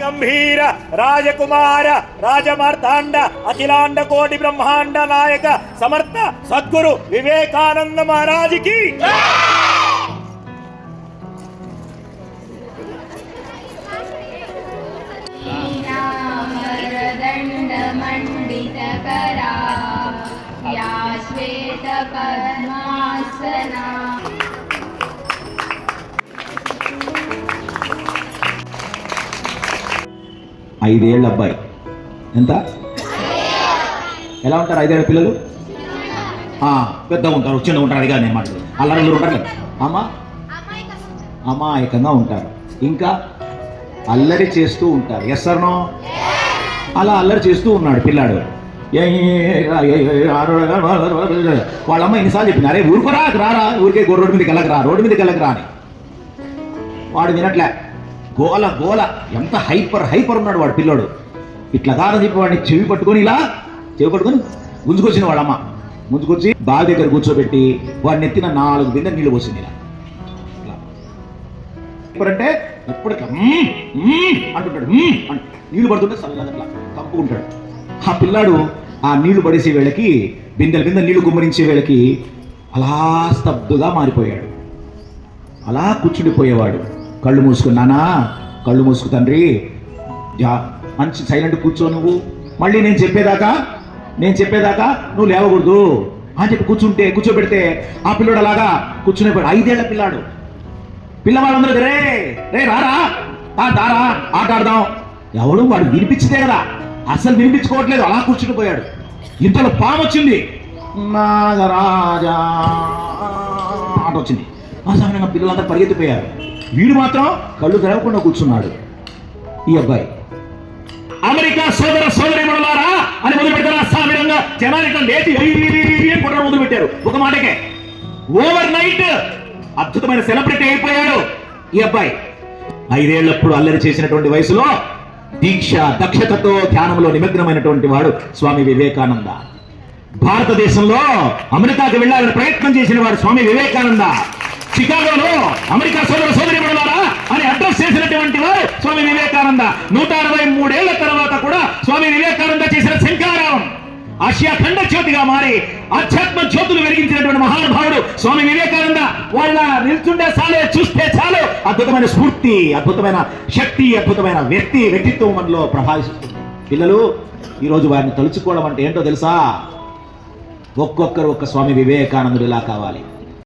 गंभीर राजकुमार राजमार्तांड अखिलांड कोटि ब्रह्मांड नायक समर्थ सद्गुरु विवेकानंद महाराज की मंडितकरा या श्वेत पद्मासना. ఐదేళ్ళ అబ్బాయి ఎంత ఎలా ఉంటారు? ఐదేళ్ళ పిల్లలు పెద్దగా ఉంటారు, చిన్నగా ఉంటారు. అడిగా నేను మాట్లాడు అల్లరిలో ఉంటారు కదా. అమాయకంగా ఉంటారు, ఇంకా అల్లరి చేస్తూ ఉంటారు. Yes or no? అలా అల్లరి చేస్తూ ఉన్నాడు పిల్లాడు. వాళ్ళమ్మ ఎన్నిసార్లు చెప్పింది, అరే ఊరుకోరా రారా, ఊరికే రోడ్డు మీదకి వెళ్ళక రా, రోడ్డు మీదకి వెళ్ళక రా అని. వాడు వినట్లే, గోల గోల. ఎంత హైపర్ ఉన్నాడు వాడు పిల్లోడు. ఇట్లా కాదని చెప్పి వాడిని చెవి పట్టుకొని గుంజుకొచ్చిన వాళ్ళమ్మ ముందుకొచ్చి బావి దగ్గర కూర్చోబెట్టి వాడిని ఎత్తిన 4 బిందె నీళ్ళు పోసింది. ఇలా అంటే ఎప్పుడు అంటుంటాడు, నీళ్లు పడుతుంటే చల్లగా అట్లా కంపుకుంటాడు. ఆ పిల్లాడు ఆ నీళ్లు పడేసే వేళకి బిందెల నీళ్లు గుమ్మరించే వేళకి అలా స్తబ్దుగా మారిపోయాడు. అలా కూర్చుండిపోయేవాడు. కళ్ళు మూసుకున్నానా, కళ్ళు మూసుకు తండ్రి, మంచి సైలెంట్ కూర్చో, నువ్వు మళ్ళీ నేను చెప్పేదాకా నువ్వు లేవకూడదు అని చెప్పి కూర్చోబెడితే ఆ పిల్లోడు అలాగా కూర్చునేపోయాడు. 5 ఏళ్ల పిల్లాడు. పిల్లవాళ్ళందరూ రే రే రారా దారా ఆట ఆడదాం. ఎవడు వాడు వినిపించితే కదా, అసలు వినిపించుకోవట్లేదు, అలా కూర్చుండిపోయాడు. ఇంతలో పాము వచ్చింది, నాగరాజా ఆట వచ్చింది. ఆ సమయంగా పిల్లలందరూ పరిగెత్తిపోయారు. వీడు మాత్రం కళ్ళు తెరవకుండా కూర్చున్నాడు. ఈ అబ్బాయి అమెరికా సోదరీమణులారా అని మొదలు పెట్టారు. అసామిరంగా జనానికి లేచి కొట్టడం మొదలు పెట్టారు. ఒక మాటకే ఓవర్ నైట్ అద్భుతమైన సెలబ్రిటీ అయిపోయాడు ఈ అబ్బాయి. 5 ఏళ్లప్పుడు అల్లరి చేసినటువంటి వయసులో దీక్ష దక్షతతో ధ్యానంలో నిమగ్నమైనటువంటి వాడు స్వామి వివేకానంద. భారతదేశంలో అమెరికాకు వెళ్ళాలని ప్రయత్నం చేసిన వాడు స్వామి వివేకానంద. చికాగోలో అమెరికా సోదరీమణులారా అని అడ్రస్ చేసినటువంటి వారు స్వామి వివేకానంద. 163 ఏళ్ల తర్వాత కూడా స్వామి వివేకానంద చేసిన శంకారం ఆసియా ఖండ జ్యోతిగా మారి ఆధ్యాత్మ జ్యోతులు వెలిగించినటువంటి మహానుభావుడు స్వామి వివేకానంద. వాళ్ళ నిల్చుండే చాలే, చూస్తే చాలు అద్భుతమైన స్ఫూర్తి, అద్భుతమైన శక్తి, అద్భుతమైన వ్యక్తిత్వం మనలో ప్రభావిస్తుంది. పిల్లలు ఈరోజు వారిని తలుచుకోవడం అంటే ఏంటో తెలుసా? ఒక్కొక్కరు ఒక్క స్వామి వివేకానందుడు ఇలా కావాలి.